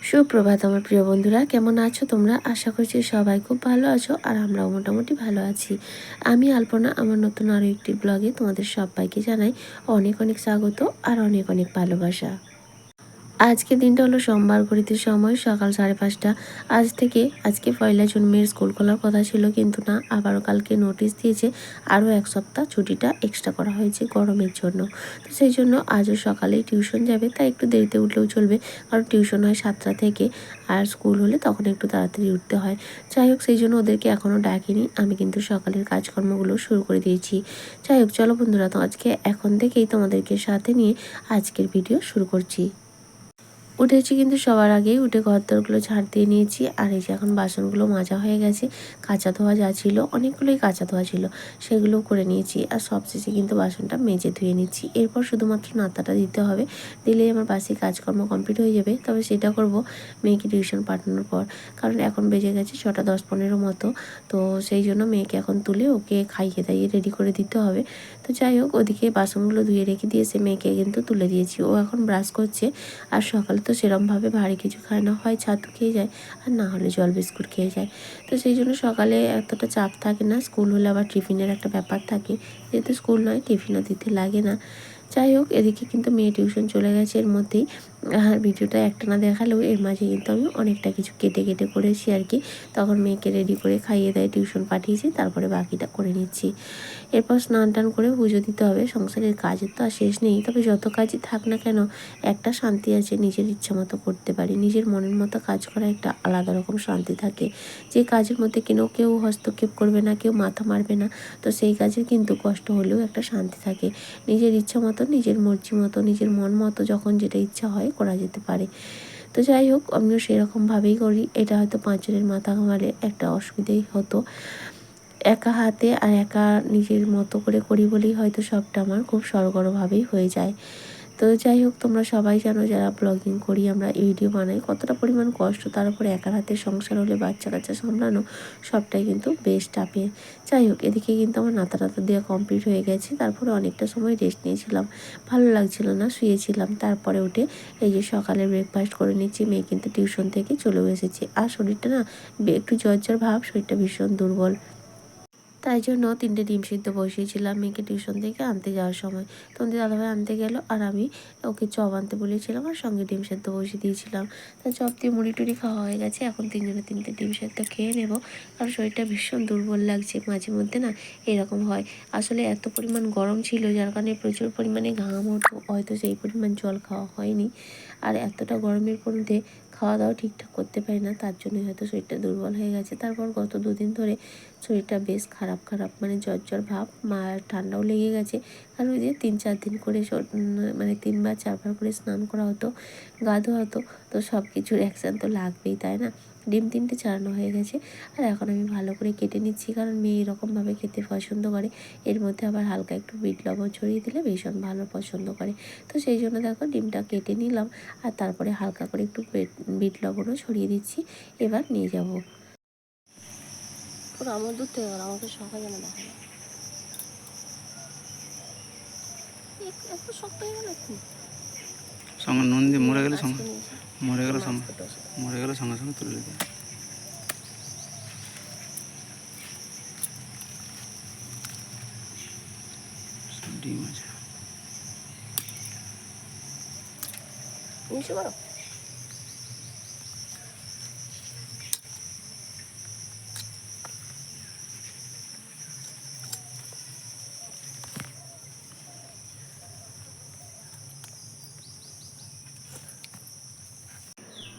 সুপ্রভাত আমার প্রিয় বন্ধুরা, কেমন আছো তোমরা? আশা করছি সবাই খুব ভালো আছো আর আমরাও মোটামুটি ভালো আছি। আমি আলপনা, আমার নতুন আরও একটি ব্লগে তোমাদের সবাইকে জানাই অনেক অনেক স্বাগত আর অনেক অনেক ভালোবাসা। আজকে দিনটা হলো সোমবার, ঘড়িতে সময় সকাল 5:30। আজকে 1 জুন স্কুল খোলার কথা ছিল, কিন্তু না, আবারও কালকে নোটিশ দিয়েছে আরও 1 সপ্তাহ ছুটিটা এক্সট্রা করা হয়েছে গরমের জন্য। তো সেই জন্য আজও সকালেই টিউশন যাবে, তাই একটু দেরিতে উঠলেও চলবে, কারণ টিউশন হয় 7টা থেকে, আর স্কুল হলে তখন একটু তাড়াতাড়ি উঠতে হয়। যাই হোক, সেই জন্য ওদেরকে এখনও ডাকিনি, আমি কিন্তু সকালের কাজকর্মগুলো শুরু করে দিয়েছি। যাই হোক, চলো বন্ধুরা, তো আজকে এখন থেকেই তোমাদেরকে সাথে নিয়ে আজকের ভিডিও শুরু করছি। উঠেছি কিন্তু সবার আগেই উঠে ঘরদোরগুলো ঝাড় দিয়ে নিয়েছি। আর এই যে এখন বাসনগুলো মাজা হয়ে গেছে, কাঁচা ধোয়া যা ছিল, অনেকগুলোই কাঁচা ধোয়া ছিল, সেগুলোও করে নিয়েছি। আর সবশেষে কিন্তু বাসনটা মেজে ধুয়ে নিচ্ছি। এরপর শুধুমাত্র নাতাটা দিতে হবে, দিলেই আমার বাসি কাজকর্ম কমপ্লিট হয়ে যাবে। তবে সেটা করব মেয়েকে টিউশন পাঠানোর পর, কারণ এখন বেজে গেছে 6টা 10-15 মতো। তো সেই জন্য মেয়েকে এখন তুলে ওকে খাইয়ে দাইয়ে রেডি করে দিতে হবে। তো যাই হোক, ওদিকে বাসনগুলো ধুয়ে রেখে দিয়েছে, মেয়েকে কিন্তু তুলে দিয়েছি। ও এখন ব্রাশ করছে। আর সকালে তো সেরমভাবে ভারী কিছু খায় না, হয় ছাতু খেয়ে যায় আর না হলে জল বিস্কুট খেয়ে যায়। তো সেই জন্য সকালে এতটা চাপ থাকে না। স্কুল হলে আবার টিফিনের একটা ব্যাপার থাকে, যেহেতু স্কুল নয় টিফিনও দিতে লাগে না। যাই হোক, এদিকে কিন্তু মেয়ে টিউশন চলে গেছে এর মধ্যেই। আর ভিডিওটা একটা না দেখালেও এর মাঝে কিন্তু আমি অনেকটা কিছু কেটে কেটে করেছি আর কি। তখন মেয়েকে রেডি করে খাইয়ে দেয় টিউশন পাঠিয়েছি, তারপরে বাকিটা করে নিচ্ছি। এরপর স্নান টান করে পুজো দিতে হবে। সংসারের কাজের তো আর শেষ নেই, তবে যত কাজই থাক না কেন একটা শান্তি আছে, নিজের ইচ্ছা মতো করতে পারি। নিজের মনের মতো কাজ করা একটা আলাদা রকম শান্তি থাকে। যে কাজের মধ্যে কেউ হস্তক্ষেপ করবে না, কেউ মাথা মারবে না, তো সেই কাজের কিন্তু কষ্ট হলেও একটা শান্তি থাকে। নিজের ইচ্ছা মতো, নিজের মর্জি মতো, নিজের মন মতো যখন যেটা ইচ্ছা হয় করা যেতে পারে। তো যাই হোক, আমিও সেরকমভাবেই করি। এটা হয়তো 5 জনের মাথা ঘামালে একটা অসুবিধেই হতো। একা হাতে আর একা নিজের মতো করে করি বলেই হয়তো সবটা আমার খুব সড়গড়ভাবেই হয়ে যায়। তো যাই হোক, তোমরা সবাই জানো যারা ব্লগিং করি, আমরা ভিডিও বানাই, কতটা পরিমাণ কষ্ট। তার উপরে একার হাতে সংসার হলে বাচ্চা কাচ্চা সামলানো সবটাই কিন্তু বেশ টাফের। যাই হোক, এদিকে কিন্তু আমার নাতা দেওয়া কমপ্লিট হয়ে গেছে। তারপরে অনেকটা সময় রেস্ট নিয়েছিলাম, ভালো লাগছিল না, শুয়েছিলাম। তারপরে উঠে এই যে সকালে ব্রেকফাস্ট করে নিচ্ছি। মেয়ে কিন্তু টিউশন থেকে চলেও এসেছে। আর শরীরটা না একটু জ্বর ভাব, শরীরটা ভীষণ দুর্বল। তাই জন্য 3টে ডিম সিদ্ধ বসিয়েছিলাম মেয়েকে টিউশন থেকে আনতে যাওয়ার সময়। তোমাদের দাদাভাই আনতে গেল, আর আমি ওকে চপ আনতে বলেছিলাম আর সঙ্গে ডিম সেদ্ধ বসিয়ে দিয়েছিলাম। তা চপ দিয়ে মুড়ি টুড়ি খাওয়া হয়ে গেছে। এখন 3টে ডিম সেদ্ধ খেয়ে নেব, কারণ শরীরটা ভীষণ দুর্বল লাগছে। মাঝে মধ্যে না এরকম হয়। আসলে এত পরিমাণ গরম ছিল, যার কারণে প্রচুর পরিমাণে ঘাম হতো, হয়তো সেই পরিমাণ জল খাওয়া হয়নি। আর এতটা গরমের মধ্যে খাওয়া দাওয়া ঠিকঠাক করতে পারি না, তার জন্যই হয়তো শরীরটা দুর্বল হয়ে গেছে। তারপর গত 2 দিন ধরে শরীরটা বেশ খারাপ মানে জ্বর ভাব, মার ঠান্ডাও লেগে গেছে। কারণ ওই যে 3-4 দিন করে মানে 3-4 বার করে স্নান করা হতো, গা ধোয়া হতো। তো সব কিছুর অ্যাকশান তো লাগবেই, তাই না? ডিম 3টে চালানো হয়ে গেছে। আর এখন আমি ভালো করে কেটে নিচ্ছি, কারণ মেয়ে এরকমভাবে খেতে পছন্দ করে। এর মধ্যে আবার হালকা একটু বিট লবণ ছড়িয়ে দিলে ভীষণ ভালো পছন্দ করে। তো সেই জন্য দেখো ডিমটা কেটে নিলাম, আর তারপরে হালকা করে একটু বিট লবণও ছড়িয়ে দিচ্ছি। এবার নিয়ে যাব। ওরা আমার দূর থেকে আমাকে সকাল যেন দেখা যায়, একটু শক্ত হয়ে গেল। সঙ্গে নুন দিয়ে মরে গেলে আজকে নিয়েছি মরে গেলে সঙ্গে সঙ্গে তুলে দিই। ডিম আছে নিচে করো।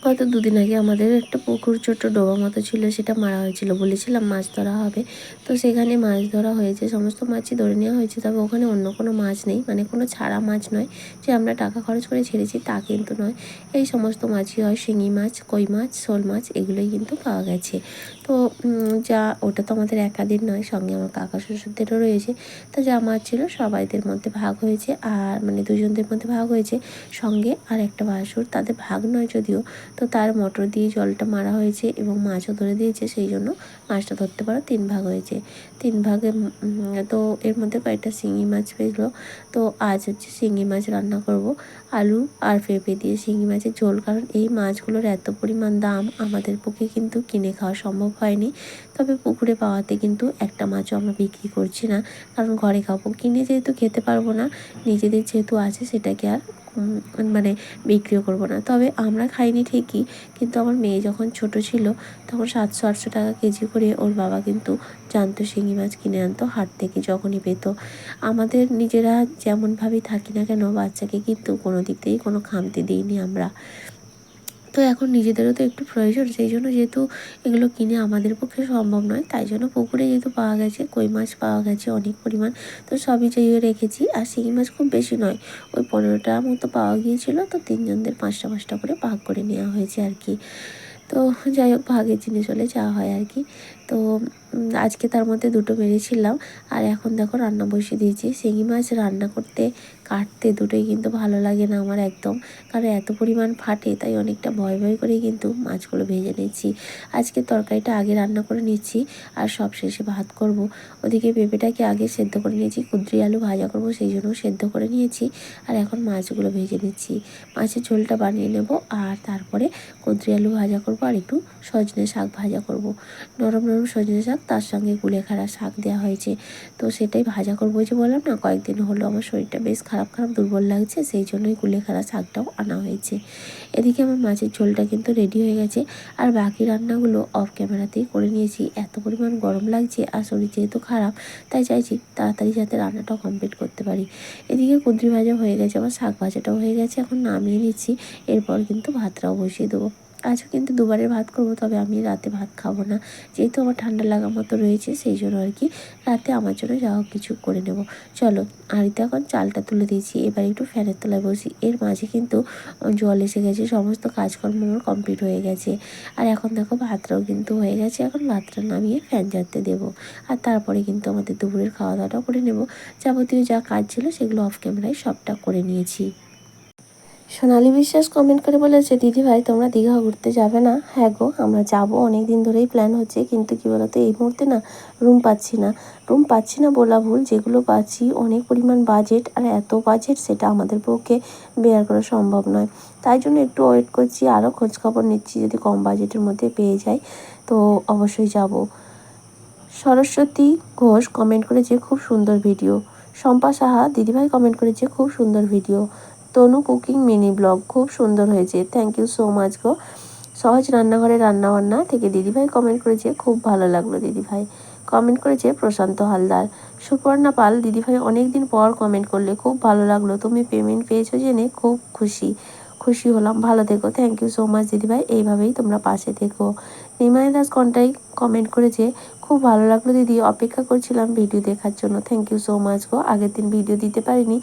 গত 2 দিন আগে আমাদের একটা পুকুর, ছোট্ট ডোবা মতো ছিল, সেটা মারা হয়েছিল। বলেছিলাম মাছ ধরা হবে, তো সেখানে মাছ ধরা হয়েছে, সমস্ত মাছই ধরে নেওয়া হয়েছে। তবে ওখানে অন্য কোনো মাছ নেই, মানে কোনো ছাড়া মাছ নয় যে আমরা টাকা খরচ করে ছেড়েছি, তা কিন্তু নয়। এই সমস্ত মাছই হয়, শিঙি মাছ, কই মাছ, শোল মাছ, এগুলোই কিন্তু পাওয়া গেছে। তো ওটা তো আমাদের একাদের নয়, সঙ্গে আমার কাকা শ্বশুরদেরও রয়েছে। তো যা মাছ ছিল সবাইদের মধ্যে ভাগ হয়েছে, আর মানে 2জনদের মধ্যে ভাগ হয়েছে, সঙ্গে আর একটা ভাসুর, তাদের ভাগ নয় যদিও, তো তার মোটর দিয়ে জলটা মারা হয়েছে এবং মাছও ধরে দিয়েছে, সেই জন্য মাছটা ধরতে পারো 3 ভাগ হয়েছে। 3 ভাগে তো এর মধ্যে কয়েকটা শিঙি মাছ পেলো। তো আজ হচ্ছে শিঙি মাছ রান্না করব, আলু আর পেঁপে দিয়ে শিঙি মাছের ঝোল। কারণ এই মাছগুলোর এত পরিমাণ দাম, আমাদের পক্ষে কিন্তু কিনে খাওয়া সম্ভব হয়নি। তবে পুকুরে পাওয়াতে কিন্তু একটা মাছও আমরা বিক্রি করছি না, কারণ ঘরে খাবো। কিনে যেহেতু খেতে পারবো না, নিজেদের যেহেতু আছে সেটাকে আর মানে বিক্রিও করবো না। তবে আমরা খাইনি ঠিকই, কিন্তু আমার মেয়ে যখন ছোট ছিল তখন 700-800 টাকা কেজি করে ওর বাবা কিন্তু জানতো শিঙি মাছ কিনে আনতো হাট থেকে যখনই পেত। আমাদের নিজেরা যেমনভাবেই থাকি না কেন, বাচ্চাকে কিন্তু কোনো দিক থেকেই কোনো খামতি দিইনি আমরা। তো এখন নিজেদেরও তো একটু প্রয়োজন, সেই জন্য যেহেতু এগুলো কিনে আমাদের পক্ষে সম্ভব নয়, তাই জন্য পুকুরে যেহেতু পাওয়া গেছে, কই মাছ পাওয়া গেছে অনেক পরিমাণ, তো সবই চাইয়ে রেখেছি। আর শিঙি মাছ খুব বেশি নয়, ওই 15টা মতো পাওয়া গিয়েছিলো। তো 3 জনদের 5টা 5টা করে ভাগ করে নেওয়া হয়েছে আর কি। তো যাই হোক, ভাগের জিনিস হলে যা হয় আর কি। তো আজকে তার মধ্যে 2টো মেরেছিলাম। আর এখন দেখো রান্না বসিয়ে দিয়েছি। শিঙি মাছ রান্না করতে কাটতে দুটোই কিন্তু ভালো লাগে না আমার একদম, কারণ এত পরিমাণ ফাটে, তাই অনেকটা ভয় ভয় করেই কিন্তু মাছগুলো ভেজে নিচ্ছি। আজকে তরকারিটা আগে রান্না করে নিচ্ছি আর সব শেষে ভাত করব। ওদিকে পেঁপেটাকে আগে সেদ্ধ করে নিয়েছি, কুঁদরি আলু ভাজা করব সেই জন্য সেদ্ধ করে নিয়েছি। আর এখন মাছগুলো ভেজে নিচ্ছি, মাছের ঝোলটা বানিয়ে নেব। আর তারপরে কুঁদরি আলু ভাজা করব আর একটু সজনে শাক ভাজা করব। নরম নরম সজনে শাক, তার সঙ্গে কুলেখাড়া শাক দেওয়া হয়েছে। তো সেটাই ভাজা করবো। যে বললাম না, কয়েকদিন হলো আমার শরীরটা বেশ খারাপ খারাপ দুর্বল লাগছে, সেই জন্যই কুলেখাড়া শাকটাও আনা হয়েছে। এদিকে আমার মাছের ঝোলটা কিন্তু রেডি হয়ে গেছে। আর বাকি রান্নাগুলো অফ ক্যামেরাতেই করে নিয়েছি। এত পরিমাণ গরম লাগছে আর শরীর যেহেতু খারাপ, তাই চাইছি তাড়াতাড়ি যাতে রান্নাটাও কমপ্লিট করতে পারি। এদিকে কুঁদরি ভাজা হয়ে গেছে, আমার শাক ভাজাটাও হয়ে গেছে, এখন নামিয়ে নিচ্ছি। এরপর কিন্তু ভাতটাও বসিয়ে দেবো। আজও কিন্তু দুবারের ভাত করব, তবে আমি রাতে ভাত খাবো না, যেহেতু আমার ঠান্ডা লাগার মতো রয়েছে, সেই জন্য আর কি রাতে আমার জন্য যা হোক কিছু করে নেব। চলো, হাঁড়িতে এখন চালটা তুলে দিয়েছি, এবার একটু ফ্যানের তলায় বসি। এর মাঝে কিন্তু জল এসে গেছে, সমস্ত কাজকর্ম আমার কমপ্লিট হয়ে গেছে। আর এখন দেখো ভাতটাও কিন্তু হয়ে গেছে, এখন ভাতটা নামিয়ে ফ্যান ঝাড়তে দেবো। আর তারপরে কিন্তু আমাদের দুপুরের খাওয়া দাওয়াটাও করে নেব। যাবতীয় যা কাজ ছিল সেগুলো অফ ক্যামেরায় সবটা করে নিয়েছি। সোনালী বিশ্বাস কমেন্ট করে বলেছে, দিদিভাই তোমরা দীঘা ঘুরতে যাবে না? হ্যাঁ গো, আমরা যাব, অনেক দিন ধরেই প্ল্যান হচ্ছে, কিন্তু কী বলতো এই মুহূর্তে না রুম পাচ্ছি না বলা ভুল, যেগুলো পাচ্ছি অনেক পরিমাণ বাজেট, আর এত বাজেট সেটা আমাদের পক্ষে বেয়ার করা সম্ভব নয়। তাই জন্য একটু ওয়েট করছি, আরও খোঁজখবর নিচ্ছি, যদি কম বাজেটের মধ্যে পেয়ে যাই তো অবশ্যই যাব। সরস্বতী ঘোষ কমেন্ট করেছে, খুব সুন্দর ভিডিও। শম্পা সাহা, দিদিভাই কমেন্ট করেছে, খুব সুন্দর ভিডিও। তনু কুকিং মিনি ব্লগ, খুব সুন্দর হয়েছে, থ্যাংক ইউ সো মাচ গো। সহজ রান্নাঘরে রান্নাবান্না থেকে দিদিভাই কমেন্ট করেছে, খুব ভালো লাগলো দিদিভাই। কমেন্ট করেছে প্রশান্ত হালদার। সুপর্ণা পাল, দিদিভাই অনেক দিন পর কমেন্ট করলে, খুব ভালো লাগলো, তুমি পেমেন্ট পেয়েছো জেনে খুব খুশি হলাম, ভালো থেকো। থ্যাংক ইউ সো মাচ দিদিভাই, এইভাবেই তোমরা পাশে থেকো। নিমাই দাস কন্টাই কমেন্ট করেছে, খুব ভালো লাগলো দিদি, অপেক্ষা করছিলাম ভিডিও দেখার জন্য। থ্যাংক ইউ সো মাচ গো, আগের দিন ভিডিও দিতে পারিনি,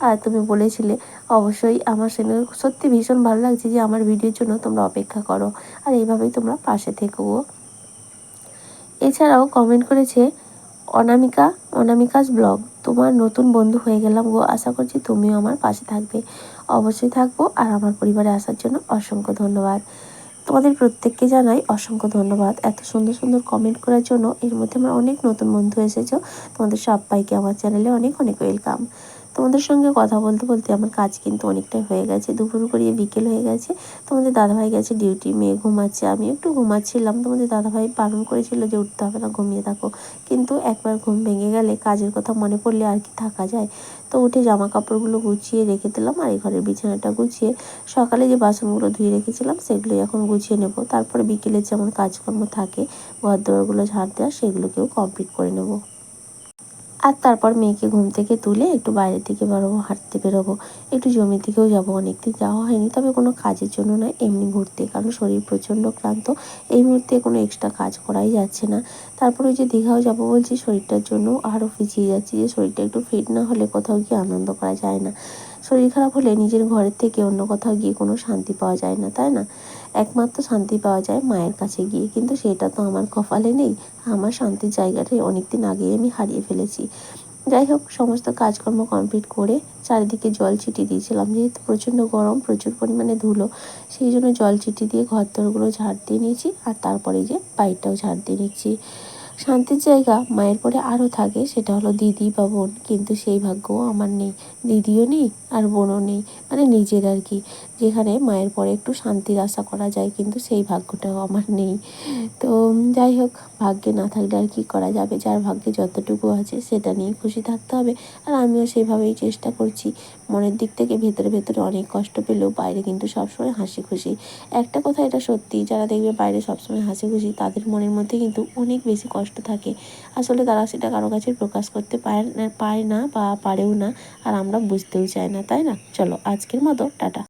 আর তুমি বলেছিলে, অবশ্যই আমার শুনে সত্যি ভীষণ ভালো লাগছে যে আমার ভিডিওর জন্য তোমরা অপেক্ষা করো, আর এইভাবেই তোমরা পাশে থেকো গো। এছাড়াও কমেন্ট করেছে অনামিকাস ব্লগ, তোমার নতুন বন্ধু হয়ে গেলাম গো, আশা করছি তুমিও আমার পাশে থাকবে। অবশ্যই থাকবো, আর আমার পরিবারে আসার জন্য অসংখ্য ধন্যবাদ। তোমাদের প্রত্যেককে জানাই অসংখ্য ধন্যবাদ এত সুন্দর সুন্দর কমেন্ট করার জন্য। এর মধ্যে আমার অনেক নতুন বন্ধু এসেছো, তোমাদের সবাইকে আমার চ্যানেলে অনেক অনেক ওয়েলকাম। তোমাদের সঙ্গে কথা বলতে বলতে আমার কাজ কিন্তু অনেকটাই হয়ে গেছে, দুপুর গড়িয়ে বিকেল হয়ে গেছে। তোমাদের দাদাভাই গেছে ডিউটি, মেয়ে ঘুমাচ্ছে, আমি একটু ঘুমাচ্ছিলাম। তোমাদের দাদাভাই বারণ করেছিল যে উঠতে হবে না, ঘুমিয়ে থাকো, কিন্তু একবার ঘুম ভেঙে গেলে কাজের কথা মনে পড়লে আর কি থাকা যায়। তো উঠে জামা কাপড়গুলো গুছিয়ে রেখে দিলাম, আর এই ঘরের বিছানাটা গুছিয়ে সকালে যে বাসনগুলো ধুয়ে রেখেছিলাম সেগুলো এখন গুছিয়ে নেব। তারপরে বিকেলের যেমন কাজকর্ম থাকে, ঘর দোরগুলো ঝাড় দেওয়া, সেগুলোকেও কমপ্লিট করে নেব। আর তারপর মেয়েকে ঘুম থেকে তুলে একটু বাইরের দিকে বেরোবো, হাঁটতে বেরোবো, একটু জমির দিকেও যাবো, অনেকদিন যাওয়া হয়নি, তবে কোনো কাজের জন্য নয়, এমনি ঘুরতে, কারণ শরীর প্রচণ্ড ক্লান্ত, এই মুহূর্তে কোনো এক্সট্রা কাজ করাই যাচ্ছে না। তারপরে ওই যে দীঘাও যাবো বলছি, শরীরটার জন্য আরও পিছিয়ে যাচ্ছি, যে শরীরটা একটু ফিট না হলে কোথাও গিয়ে আনন্দ করা যায় না। শরীর খারাপ হলে নিজের ঘরের থেকে অন্য কোথাও গিয়ে কোনো শান্তি পাওয়া যায় না, তাই না? একমাত্র শান্তি পাওয়া যায় মায়ের কাছে গিয়ে, কিন্তু সেটা তো আমার কপালে নেই। আমার শান্তির জায়গাটাই অনেক দিন আগেই আমি হারিয়ে ফেলেছি। যাই হোক, সমস্ত কাজকর্ম কমপ্লিট করে চারিদিকে জল ছিটিয়ে দিয়েছিলাম, যেহেতু প্রচণ্ড গরম, প্রচুর পরিমাণে ধুলো, সেই জন্য জল ছিটিয়ে দিয়ে ঘর দরগুলো ঝাড় দিয়ে নিয়েছি। আর তারপরে যে বাইরটাও ঝাড় দিয়ে নিচ্ছি। শান্তির জায়গা মায়ের পরে আরও থাকে, সেটা হলো দিদি বা বোন, কিন্তু সেই ভাগ্যও আমার নেই। দিদিও নেই আর বোনও নেই, মানে নিজের আর কি, যেখানে মায়ের পরে একটু শান্তির আশা করা যায়, কিন্তু সেই ভাগ্যটাও আমার নেই। তো যাই হোক, ভাগ্যে না থাকলে আর কি করা যাবে, যার ভাগ্যে যতটুকু আছে সেটা নিয়ে খুশি থাকতে হবে। আর আমিও সেইভাবেই চেষ্টা করছি। মনের দিক থেকে ভেতরে ভেতরে অনেক কষ্ট পেলেও বাইরে কিন্তু সবসময় হাসি খুশি। একটা কথা এটা সত্যি, যারা দেখবে বাইরে সবসময় হাসি খুশি, তাদের মনের মধ্যে কিন্তু অনেক বেশি কষ্ট থাকে। আসলে তারা সেটা কারো কাছে প্রকাশ করতে পারে না বা পারেও না, আর আমরা বুঝতেও চাই না, তাই না? চলো, আজকের মতো টাটা।